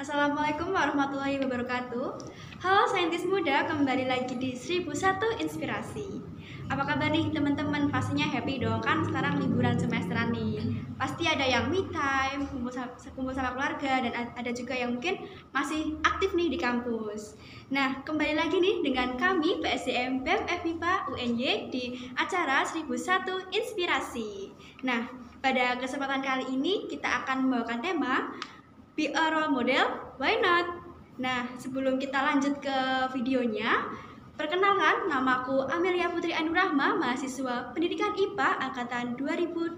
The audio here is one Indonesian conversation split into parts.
Assalamualaikum warahmatullahi wabarakatuh. Halo saintis muda, kembali lagi di 1001 Inspirasi. Apa kabar nih teman-teman? Pastinya happy dong, kan sekarang liburan semesteran nih. Pasti ada yang me time, kumpul sama keluarga, dan ada juga yang mungkin masih aktif nih di kampus. Nah, kembali lagi nih dengan kami PSDM BEM FMIPA UNY di acara 1001 Inspirasi. Nah, pada kesempatan kali ini kita akan membawakan tema Be a role model, why not? Nah, sebelum kita lanjut ke videonya, perkenalkan, namaku Amelia Putri Anurahma, mahasiswa Pendidikan IPA angkatan 2021.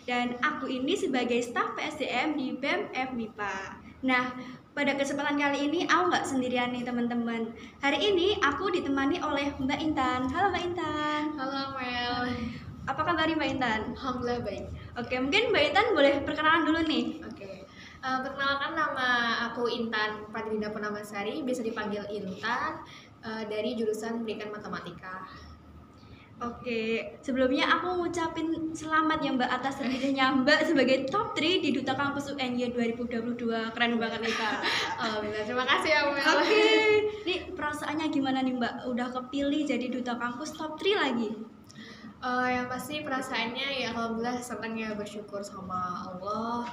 Dan aku ini sebagai staf PSDM di BEM FMIPA. Nah, pada kesempatan kali ini aku nggak sendirian nih teman-teman. Hari ini aku ditemani oleh Mbak Intan. Halo Mbak Intan. Halo Mel. Apa kabar Mbak Intan? Alhamdulillah baik. Oke, mungkin Mbak Intan boleh perkenalan dulu nih. Perkenalkan, nama aku Intan Fadlina Purnamasari, bisa dipanggil Intan, dari jurusan Pendidikan Matematika. Oke, sebelumnya aku ngucapin selamat ya Mbak atas terpilihnya Mbak sebagai top 3 di Duta Kampus UNY 2022. Keren banget nih Kak. Alhamdulillah, terima kasih ya Mel. Oke, nih perasaannya gimana nih Mbak? Udah kepilih jadi Duta Kampus top 3 lagi? Yang pasti perasaannya ya alhamdulillah senang ya, bersyukur sama Allah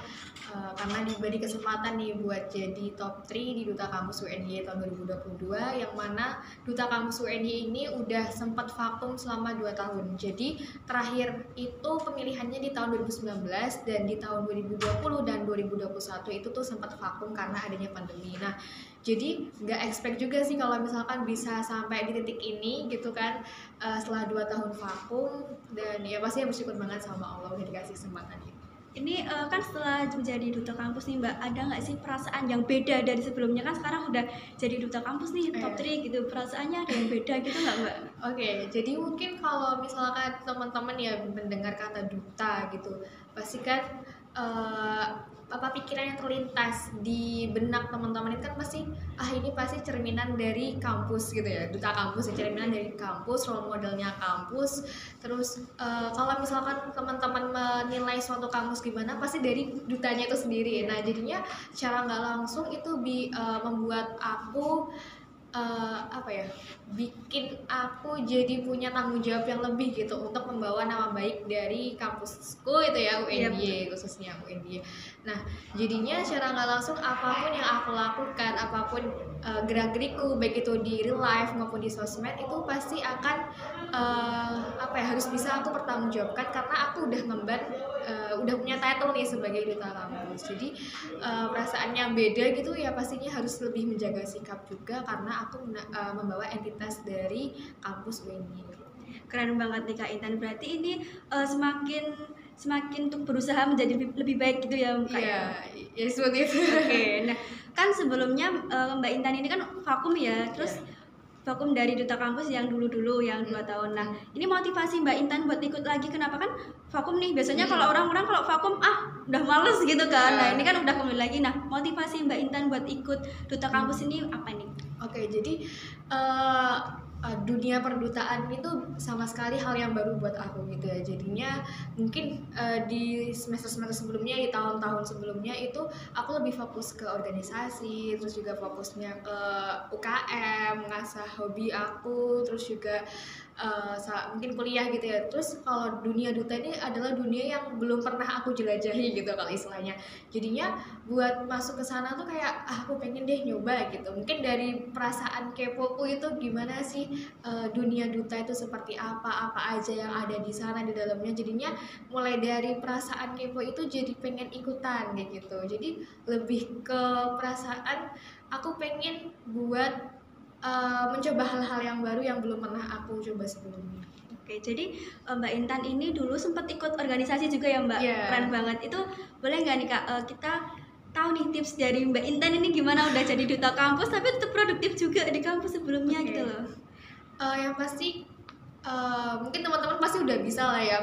karena diberi kesempatan nih buat jadi top 3 di Duta Kampus UNY tahun 2022, yang mana Duta Kampus UNY ini udah sempat vakum selama 2 tahun. Jadi terakhir itu pemilihannya di tahun 2019, dan di tahun 2020 dan 2021 itu tuh sempat vakum karena adanya pandemi. Nah, jadi nggak expect juga sih kalau misalkan bisa sampai di titik ini gitu kan, setelah 2 tahun vakum. Dan ya pasti bersyukur banget sama Allah udah dikasih kesempatan ini. Ini kan setelah menjadi Duta Kampus nih Mbak, ada nggak sih perasaan yang beda dari sebelumnya? Kan sekarang udah jadi Duta Kampus nih, top 3 gitu, perasaannya ada yang beda gitu nggak Mbak? Oke, jadi mungkin kalau misalkan teman-teman ya mendengar kata duta gitu, pasti kan pikiran yang terlintas di benak teman-teman itu kan pasti ini pasti cerminan dari kampus gitu ya, duta kampus ya, cerminan dari kampus, role modelnya kampus. Terus kalau misalkan teman-teman menilai suatu kampus gimana, pasti dari dutanya itu sendiri. Nah, jadinya secara nggak langsung itu membuat aku bikin aku jadi punya tanggung jawab yang lebih gitu untuk membawa nama baik dari kampusku itu ya, UNY, khususnya UNY. Nah, jadinya secara nggak langsung apapun yang aku lakukan, apapun gerak-gerikku, baik itu di real life maupun di sosmed, itu pasti akan harus bisa aku pertanggungjawabkan karena aku udah ngemban, udah punya title nih sebagai duta kampus. Jadi perasaannya beda gitu ya, pastinya harus lebih menjaga sikap juga karena aku membawa entitas dari kampus UNY. Keren banget nih Kak Intan. Berarti ini semakin untuk berusaha menjadi lebih baik gitu ya Kak? Iya, seperti itu. Oke, nah kan sebelumnya Mbak Intan ini kan vakum ya, terus vakum dari Duta Kampus yang dulu-dulu yang 2 tahun. Nah, ini motivasi Mbak Intan buat ikut lagi, kenapa? Kan vakum nih, biasanya kalau orang-orang kalau vakum udah males gitu kan. Nah, ini kan udah kembali lagi. Nah, motivasi Mbak Intan buat ikut Duta Kampus ini apa nih? Oke, jadi dunia perdutaan itu sama sekali hal yang baru buat aku gitu ya. Jadinya mungkin di semester-semester sebelumnya, di tahun-tahun sebelumnya itu aku lebih fokus ke organisasi, terus juga fokusnya ke UKM, mengasah hobi aku, terus juga mungkin kuliah gitu ya. Terus kalau dunia duta ini adalah dunia yang belum pernah aku jelajahi gitu kalau istilahnya. Jadinya buat masuk ke sana tuh kayak aku pengen deh nyoba gitu. Mungkin dari perasaan kepoku itu gimana sih dunia duta itu seperti apa aja yang ada di sana di dalamnya. Jadinya mulai dari perasaan kepo itu jadi pengen ikutan kayak gitu. Jadi lebih ke perasaan aku pengen buat mencoba hal-hal yang baru yang belum pernah aku coba sebelumnya. Oke, jadi Mbak Intan ini dulu sempat ikut organisasi juga ya Mbak? Yeah. Keren banget. Itu boleh nggak nih Kak, kita tahu nih tips dari Mbak Intan ini gimana udah jadi duta kampus tapi tetap produktif juga di kampus sebelumnya gitu loh. Yang pasti mungkin teman-teman pasti udah bisa lah ya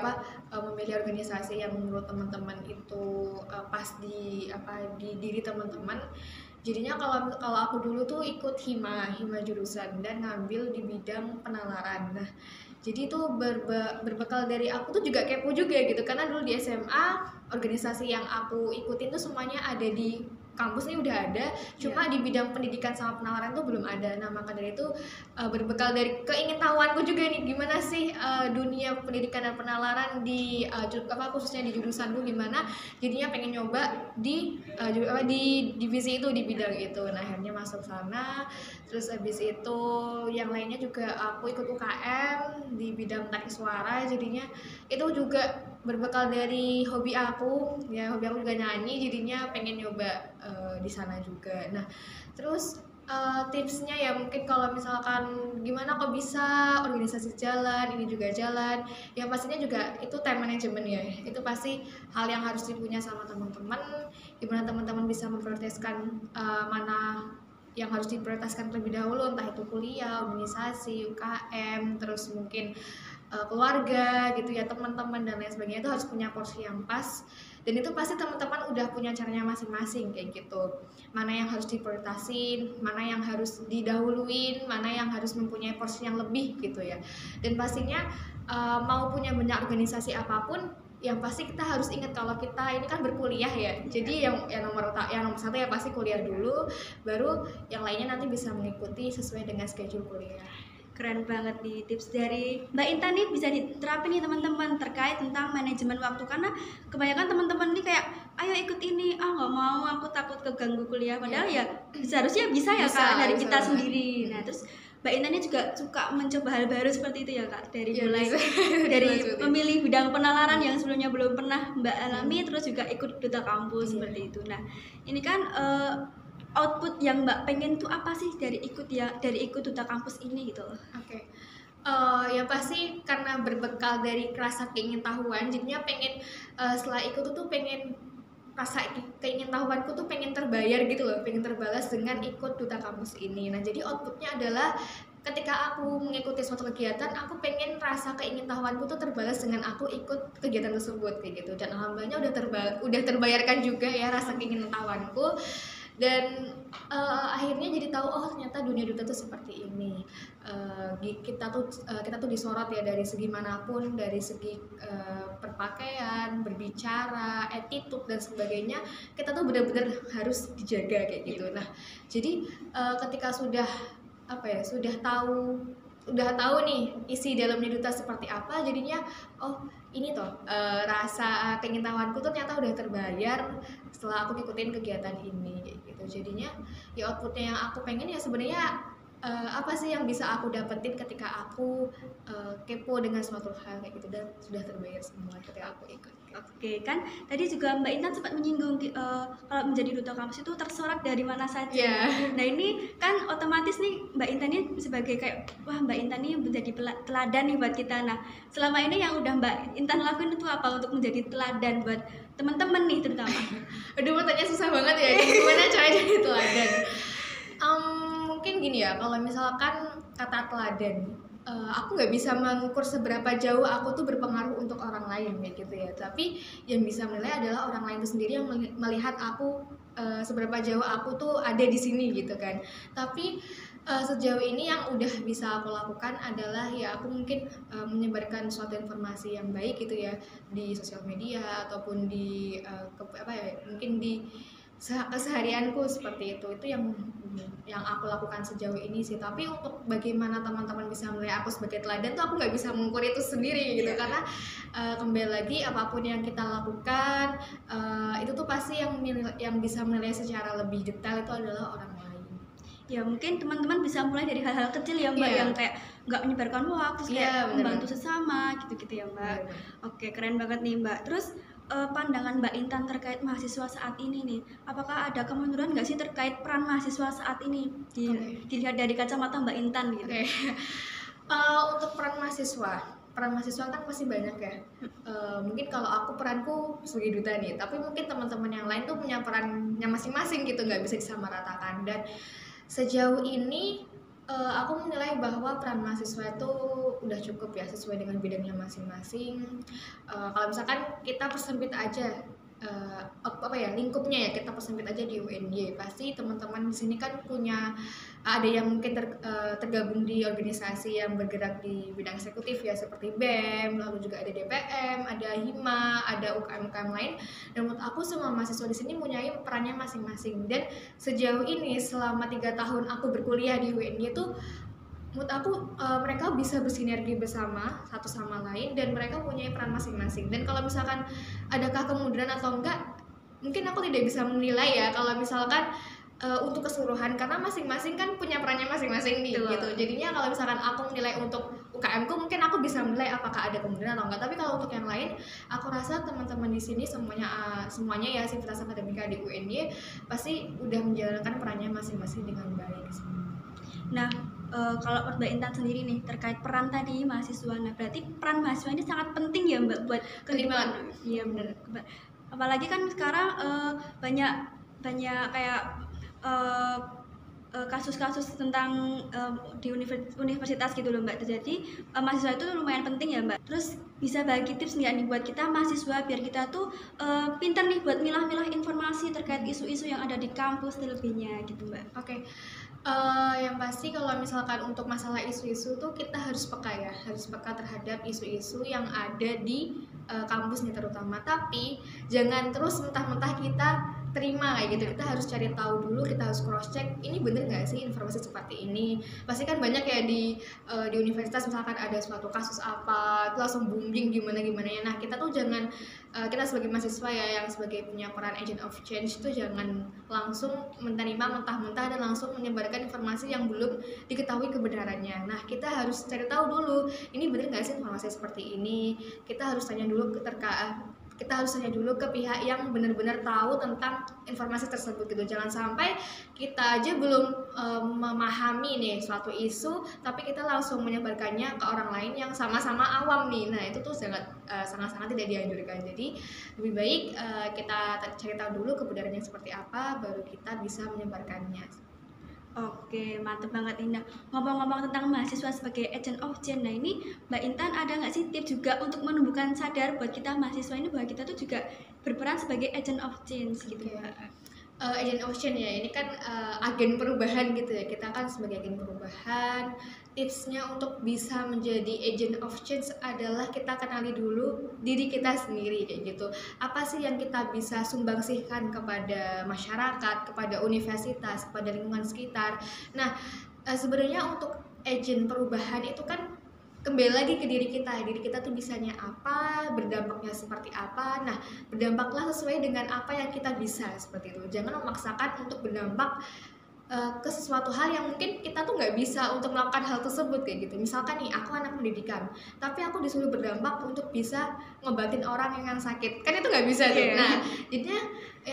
memilih organisasi yang menurut teman-teman itu pas di diri teman-teman. Jadinya kalau aku dulu tuh ikut hima jurusan dan ngambil di bidang penalaran. Nah, jadi itu berbekal dari aku tuh juga kepo juga gitu, karena dulu di SMA organisasi yang aku ikutin tuh semuanya ada di kampus ini udah ada, cuma di bidang pendidikan sama penalaran tuh belum ada. Nah maka dari itu berbekal dari keingintahuanku juga nih, gimana sih dunia pendidikan dan penalaran di khususnya di jurusanku gimana, jadinya pengen nyoba di di divisi itu, di bidang itu. Nah akhirnya masuk sana. Terus habis itu yang lainnya juga aku ikut UKM di bidang teknik suara, jadinya itu juga berbekal dari hobi aku juga nyanyi, jadinya pengen nyoba di sana juga. Nah terus tipsnya ya mungkin kalau misalkan gimana kok bisa organisasi jalan, ini juga jalan, yang pastinya juga itu time management ya, itu pasti hal yang harus dipunya sama teman-teman, gimana teman-teman bisa memprioritaskan mana yang harus diprioritaskan terlebih dahulu, entah itu kuliah, organisasi, UKM, terus mungkin keluarga gitu ya, teman-teman dan lain sebagainya, itu harus punya porsi yang pas. Dan itu pasti teman-teman udah punya caranya masing-masing kayak gitu, mana yang harus diprioritasin, mana yang harus didahuluin, mana yang harus mempunyai porsi yang lebih gitu ya. Dan pastinya mau punya banyak organisasi apapun, yang pasti kita harus ingat kalau kita ini kan berkuliah ya, jadi yang nomor satu ya pasti kuliah dulu, baru yang lainnya nanti bisa mengikuti sesuai dengan schedule kuliah. Keren banget nih tips dari Mbak Intan nih, bisa diterapin nih teman-teman terkait tentang manajemen waktu, karena kebanyakan teman-teman nih kayak ayo ikut ini, nggak mau, aku takut keganggu kuliah, padahal ya seharusnya bisa ya Kak, dari kita sendiri. Nah terus Mbak Intan juga suka mencoba hal baru seperti itu ya Kak, dari mulai dari memilih bidang penalaran yang sebelumnya belum pernah Mbak alami, terus juga ikut duta kampus seperti itu. Nah ini kan output yang Mbak pengen tuh apa sih dari ikut duta kampus ini gitu? Oke. Ya pasti karena berbekal dari rasa keingintahuan, jadinya pengen setelah ikut tuh pengen rasa keingintahuanku tuh pengen terbayar gitu loh, pengen terbalas dengan ikut duta kampus ini. Nah jadi outputnya adalah ketika aku mengikuti suatu kegiatan, aku pengen rasa keingintahuanku tuh terbalas dengan aku ikut kegiatan tersebut kayak gitu. Dan alhamdulillahnya udah terbayarkan juga ya rasa keingintahuanku. Dan akhirnya jadi tahu, oh ternyata dunia duta tuh seperti ini. Kita tuh disorot ya dari segi manapun, dari segi berpakaian, berbicara, attitude dan sebagainya, kita tuh benar-benar harus dijaga kayak gitu. Nah jadi ketika sudah tahu nih isi dalam duta seperti apa, jadinya oh ini toh rasa keingintahuanku tuh ternyata udah terbayar setelah aku ngikutin kegiatan ini gitu. Jadinya ya outputnya yang aku pengen ya sebenarnya apa sih yang bisa aku dapetin ketika aku kepo dengan suatu hal kayak gitu, dan sudah terbayar semua ketika aku ikut. Oke, kan tadi juga Mbak Intan sempat menyinggung kalau menjadi duta kampus itu tersorat dari mana saja. Yeah. Nah ini kan otomatis nih Mbak Intan ini sebagai kayak wah Mbak Intan ini menjadi teladan nih buat kita. Nah selama ini yang udah Mbak Intan lakuin itu apa untuk menjadi teladan buat teman-teman nih terutama? Aduh pertanyaan susah banget ya, gimana caranya jadi teladan? Mungkin gini ya, kalau misalkan kata teladan, aku nggak bisa mengukur seberapa jauh aku tuh berpengaruh untuk orang lain kayak gitu ya, tapi yang bisa menilai adalah orang lain itu sendiri yang melihat aku seberapa jauh aku tuh ada di sini gitu kan. Tapi sejauh ini yang udah bisa aku lakukan adalah ya aku mungkin menyebarkan suatu informasi yang baik gitu ya di sosial media ataupun di mungkin di keseharianku seperti itu yang aku lakukan sejauh ini sih. Tapi untuk bagaimana teman-teman bisa melihat aku sebagai teladan tuh aku nggak bisa mengukur itu sendiri gitu, karena kembali lagi apapun yang kita lakukan itu tuh pasti yang bisa menilai secara lebih detail itu adalah orang lain. Ya mungkin teman-teman bisa mulai dari hal-hal kecil ya Mbak, yang kayak nggak menyebarkan hoax, kayak membantu sesama gitu-gitu ya Mbak. Oke, keren banget nih Mbak. Terus pandangan Mbak Intan terkait mahasiswa saat ini nih, apakah ada kemunduran nggak sih terkait peran mahasiswa saat ini dilihat dari kacamata Mbak Intan gitu? Untuk peran mahasiswa kan pasti banyak ya. Mungkin kalau aku peranku sebagai duta nih, tapi mungkin teman-teman yang lain tuh punya perannya masing-masing gitu, nggak bisa disamaratakan. Dan sejauh ini aku menilai bahwa peran mahasiswa itu udah cukup ya, sesuai dengan bidangnya masing-masing. Kalau misalkan kita persempit aja lingkupnya ya, kita persempit aja di UNY, pasti teman-teman di sini kan punya ada yang mungkin tergabung di organisasi yang bergerak di bidang eksekutif ya seperti BEM, lalu juga ada DPM, ada HIMA, ada UKM-UKM lain. Dan menurut aku semua mahasiswa di sini punya perannya masing-masing. Dan sejauh ini selama 3 tahun aku berkuliah di UNY itu menurut aku mereka bisa bersinergi bersama satu sama lain dan mereka punya peran masing-masing. Dan kalau misalkan adakah kemunduran atau enggak, mungkin aku tidak bisa menilai ya kalau misalkan untuk keseluruhan, karena masing-masing kan punya perannya masing-masing nih gitu. Jadinya kalau misalkan aku menilai untuk UKM ku, mungkin aku bisa menilai apakah ada kemunduran atau enggak. Tapi kalau untuk yang lain, aku rasa teman-teman di sini semuanya ya Sivitas Akademika di UNY pasti udah menjalankan perannya masing-masing dengan baik. Nah, kalau Mbak Intan sendiri nih terkait peran tadi mahasiswa, nah berarti peran mahasiswa ini sangat penting ya Mbak buat kehidupan. Iya benar. Apalagi kan sekarang banyak kayak kasus-kasus tentang di universitas gitu loh Mbak. Jadi mahasiswa itu lumayan penting ya Mbak. Terus bisa bagi tips nggak nih buat kita mahasiswa biar kita tuh pintar nih buat milah-milah informasi terkait isu-isu yang ada di kampus selebihnya gitu Mbak. Oke. Yang pasti kalau misalkan untuk masalah isu-isu tuh kita harus peka ya, harus peka terhadap isu-isu yang ada di kampus nih terutama. Tapi jangan terus mentah-mentah kita terima kayak gitu. Kita harus cari tahu dulu, kita harus cross check ini bener nggak sih informasi seperti ini. Pasti kan banyak ya di universitas misalkan ada suatu kasus apa itu langsung booming gimana ya. Nah kita tuh jangan kita sebagai mahasiswa ya yang sebagai punya peran agent of change itu jangan langsung menerima mentah-mentah dan langsung menyebarkan informasi yang belum diketahui kebenarannya. Nah kita harus cari tahu dulu ini bener nggak sih informasi seperti ini. Kita harus tanya dulu ke pihak yang benar-benar tahu tentang informasi tersebut gitu. Jangan sampai kita aja belum memahami nih suatu isu tapi kita langsung menyebarkannya ke orang lain yang sama-sama awam nih. Nah itu tuh sangat-sangat tidak dianjurkan. Jadi lebih baik kita cari tahu dulu kebenarannya seperti apa baru kita bisa menyebarkannya. Oke, mantep banget Indah. Ngomong-ngomong tentang mahasiswa sebagai agent of change, nah ini Mbak Intan ada nggak sih tips juga untuk menumbuhkan sadar buat kita mahasiswa ini bahwa kita tuh juga berperan sebagai agent of change gitu Mbak? Agent of change ya, ini kan agen perubahan gitu ya. Kita kan sebagai agen perubahan, tipsnya untuk bisa menjadi agent of change adalah kita kenali dulu diri kita sendiri kayak gitu. Apa sih yang kita bisa sumbangsihkan kepada masyarakat, kepada universitas, kepada lingkungan sekitar. Nah sebenarnya untuk agent perubahan itu kan kembali lagi ke diri kita tuh bisanya apa, berdampaknya seperti apa. Nah berdampaklah sesuai dengan apa yang kita bisa seperti itu. Jangan memaksakan untuk berdampak ke sesuatu hal yang mungkin kita tuh nggak bisa untuk melakukan hal tersebut kayak gitu. Misalkan nih aku anak pendidikan tapi aku disuruh berdampak untuk bisa ngobatin orang yang sakit, kan itu nggak bisa tuh. Nah jadinya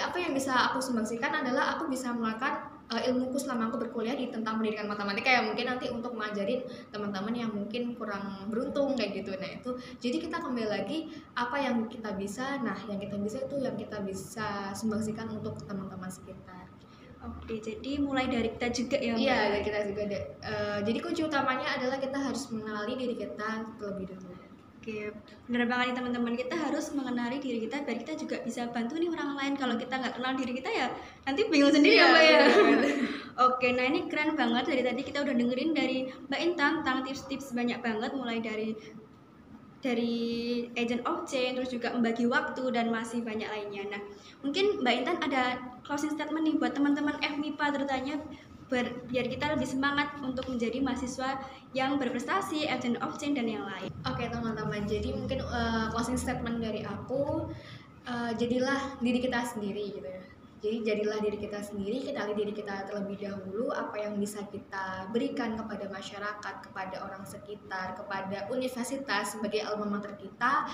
apa yang bisa aku sumbangsihkan adalah aku bisa melakukan ilmuku selama aku berkuliah di tentang pendidikan matematika ya, mungkin nanti untuk mengajarin teman-teman yang mungkin kurang beruntung kayak gitu. Nah itu jadi kita kembali lagi apa yang kita bisa. Nah yang kita bisa itu yang kita bisa sumbangsihkan untuk teman-teman sekitar. Oke, jadi mulai dari kita juga ya Mbak? Iya, dari kita juga. Jadi kunci utamanya adalah kita harus mengenali diri kita terlebih dahulu. Oke, benar banget nih teman-teman, kita harus mengenali diri kita biar kita juga bisa bantu nih orang lain. Kalau kita nggak kenal diri kita ya nanti bingung sendiri ya Mbak ya. Oke, nah ini keren banget, dari tadi kita udah dengerin dari Mbak Intan tentang tips-tips banyak banget, mulai dari agent of change, terus juga membagi waktu dan masih banyak lainnya. Nah mungkin Mbak Intan ada closing statement nih buat teman-teman FMIPA terutama biar kita lebih semangat untuk menjadi mahasiswa yang berprestasi, agent of change dan yang lain. Oke teman-teman, jadi mungkin closing statement dari aku, jadilah diri kita sendiri gitu ya. Jadi jadilah diri kita sendiri, kenali diri kita terlebih dahulu, apa yang bisa kita berikan kepada masyarakat, kepada orang sekitar, kepada universitas sebagai alma mater kita.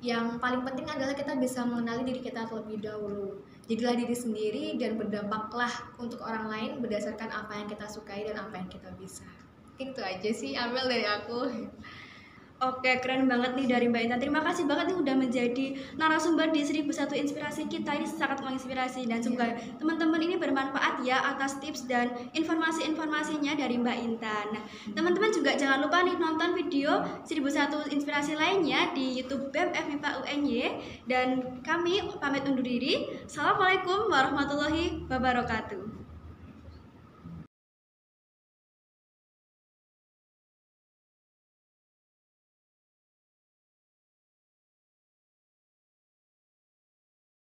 Yang paling penting adalah kita bisa mengenali diri kita terlebih dahulu. Jadilah diri sendiri dan berdampaklah untuk orang lain berdasarkan apa yang kita sukai dan apa yang kita bisa. Mungkin itu aja sih Amel dari aku. Oke, keren banget nih dari Mbak Intan. Terima kasih banget nih udah menjadi narasumber di 1001 Inspirasi kita. Ini sangat menginspirasi dan semoga teman-teman ini bermanfaat ya atas tips dan informasi-informasinya dari Mbak Intan. Nah, teman-teman juga jangan lupa nih nonton video 1001 Inspirasi lainnya di YouTube BEM FMIPA UNY, dan kami pamit undur diri. Assalamualaikum warahmatullahi wabarakatuh.